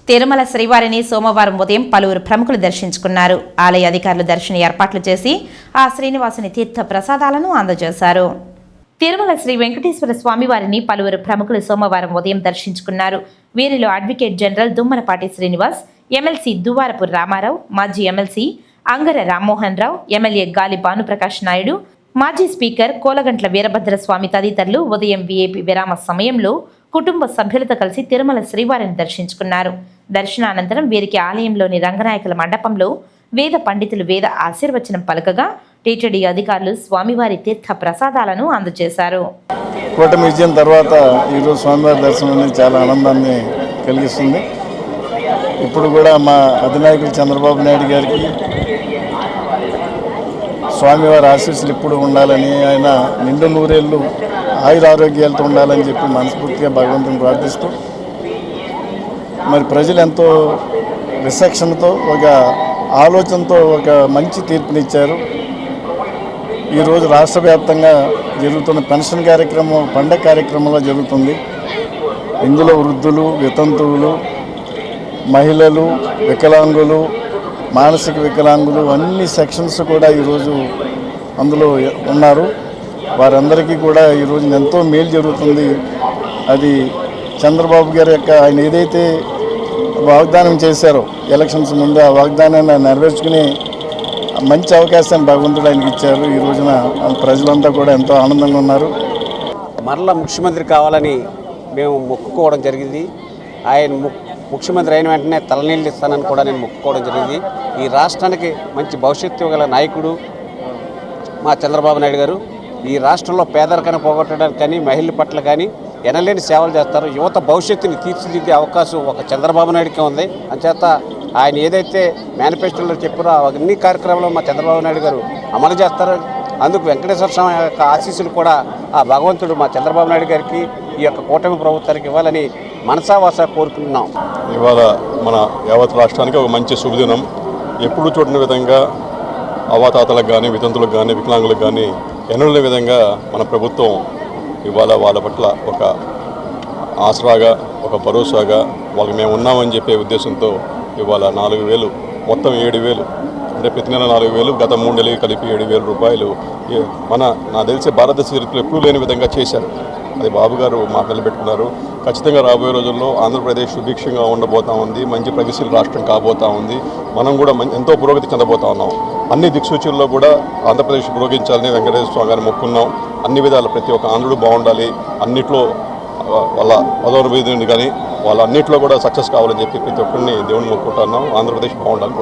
తిరుమల శ్రీవారిని సోమవారం ఉదయం పలువురు ప్రముఖులు దర్శించుకున్నారు. ఆలయ అధికారులు దర్శన ఏర్పాట్లు చేసి ఆ శ్రీనివాసుని తీర్థ ప్రసాదాలను అందజేశారు. తిరుమల శ్రీ వెంకటేశ్వర స్వామివారిని పలువురు ప్రముఖులు సోమవారం ఉదయం దర్శించుకున్నారు. వీరిలో advocate general Dummanapati Srinivas, MLC Duvvarapu Ramarao, మాజీ ఎమ్మెల్సీ అంగర రామ్మోహన్ రావు, ఎమ్మెల్యే గాలి భానుప్రకాష్ నాయుడు, మాజీ స్పీకర్ కోలగంట్ల వీరభద్రస్వామి తదితరులు ఉదయం వీఐపీ విరామ సమయంలో కుటుంబ సభ్యులతో కలిసి తిరుమల శ్రీవారిని దర్శించుకున్నారు. దర్శనానంతరం వీరికి ఆలయంలోని రంగనాయకుల మండపంలో వేద పండితులు వేద ఆశీర్వచనం పలకగా టీటీడీ అధికారులు స్వామివారి తీర్థ ప్రసాదాలను అందజేశారు. కూటమి విజయం తర్వాత ఈరోజు స్వామివారి దర్శనం అనేది చాలా ఆనందాన్ని కలిగిస్తుంది. ఇప్పుడు కూడా మా అధినాయకులు చంద్రబాబు నాయుడు గారికి స్వామివారి ఆశీస్సులు ఇప్పుడు ఉండాలని, ఆయన నిండు నూరేళ్ళు ఆయురారోగ్యాలతో ఉండాలని చెప్పి మనస్ఫూర్తిగా భగవంతుని ప్రార్థిస్తూ, మరి ప్రజలు ఎంతో విచక్షణతో ఒక ఆలోచనతో ఒక మంచి తీర్పునిచ్చారు. ఈరోజు రాష్ట్ర వ్యాప్తంగా జరుగుతున్న పెన్షన్ కార్యక్రమం పండగ కార్యక్రమంలో జరుగుతుంది. ఇందులో వృద్ధులు, వితంతువులు, మహిళలు, వికలాంగులు, మానసిక వికలాంగులు అన్ని సెక్షన్స్ కూడా ఈరోజు అందులో ఉన్నారు. వారందరికీ కూడా ఈరోజు ఎంతో మేలు జరుగుతుంది. అది చంద్రబాబు గారి యొక్క ఆయన ఏదైతే వాగ్దానం చేశారో ఎలక్షన్స్ ముందు ఆ వాగ్దానాన్ని నెరవేర్చుకుని మంచి అవకాశాన్ని భగవంతుడు ఆయనకి ఇచ్చారు. ఈ రోజున ప్రజలంతా కూడా ఎంతో ఆనందంగా ఉన్నారు. మరలా ముఖ్యమంత్రి కావాలని మేము మొక్కుకోవడం జరిగింది. ఆయన ముఖ్యమంత్రి అయిన వెంటనే తలనీళ్ళు ఇస్తానని కూడా నేను మొక్కుకోవడం జరిగింది. ఈ రాష్ట్రానికి మంచి భవిష్యత్తు గల నాయకుడు మా చంద్రబాబు నాయుడు గారు. ఈ రాష్ట్రంలో పేదరికాన్ని పోగొట్టడానికి కానీ మహిళల పట్ల కానీ ఎనలేని సేవలు చేస్తారు. యువత భవిష్యత్తుని తీర్చిదిద్దే అవకాశం ఒక చంద్రబాబు నాయుడుకే ఉంది. అంచేత ఆయన ఏదైతే మేనిఫెస్టోలో చెప్పారో అన్ని కార్యక్రమాలు మా చంద్రబాబు నాయుడు గారు అమలు చేస్తారు. అందుకు వెంకటేశ్వర స్వామి యొక్క ఆశీస్సులు కూడా ఆ భగవంతుడు మా చంద్రబాబు నాయుడు గారికి ఈ యొక్క కూటమి ప్రభుత్వానికి ఇవ్వాలని మనసావాస కోరుకుంటున్నాం. ఇవాళ మన యావత్ రాష్ట్రానికి ఒక మంచి శుభదినం. ఎప్పుడు చూడని విధంగా అవాతాతలకు కానీ, వితంతులకు కానీ, వికలాంగులకు కానీ ఎన్నడలేని విధంగా మన ప్రభుత్వం ఇవాళ వాళ్ళ పట్ల ఒక ఆసరాగా, ఒక భరోసాగా వాళ్ళకి మేము ఉన్నామని చెప్పే ఉద్దేశంతో ఇవాళ 4,000 మొత్తం 7,000 అంటే ప్రతి నెల 4,000, గత 3 నెలలు కలిపి 7,000 రూపాయలు నాకు తెలిసే భారతదేశ చరిత్రలో ఎప్పుడూ లేని విధంగా చేశారు. అది బాబు గారు మాట నిలబెట్టుకున్నారు. ఖచ్చితంగా రాబోయే రోజుల్లో ఆంధ్రప్రదేశ్ సుభిక్షంగా ఉండబోతా ఉంది. మంచి ప్రగతిశీల రాష్ట్రం కాబోతా ఉంది. మనం కూడా ఎంతో పురోగతి చెందబోతా ఉన్నాం. అన్ని దిక్సూచనల్లో కూడా ఆంధ్రప్రదేశ్ పురోగించాలని వెంకటేశ్వర స్వామి గారిని మొక్కున్నాం. అన్ని విధాలు ప్రతి ఒక్క ఆంధ్రుడు బాగుండాలి, అన్నిట్లో వాళ్ళ పదోన్నతి కానీ వాళ్ళ అన్నింటిలో కూడా సక్సెస్ కావాలని చెప్పి ప్రతి ఒక్కరిని దేవుని మొక్కుంటున్నాం. ఆంధ్రప్రదేశ్ బాగుండాలి.